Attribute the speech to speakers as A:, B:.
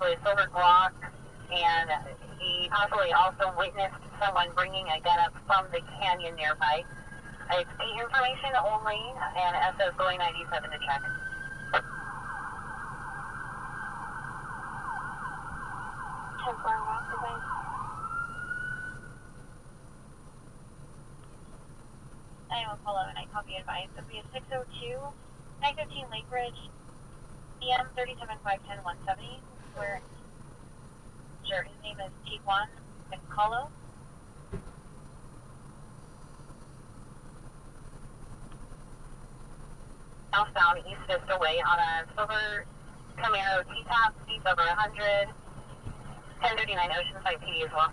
A: possibly a silver Glock, and he possibly also witnessed someone bringing a gun up from the canyon nearby. It's the information only, and SS going 97 to check.
B: I will follow, and I copy advice. It'll be a 602, 915 Lake Ridge, EM 37510-170, where sure, his name is Tiguan Nicolo.
A: Southbound East Vista Way on a silver Camaro T-top, speeds over 100, 1039 Oceanside PD as well.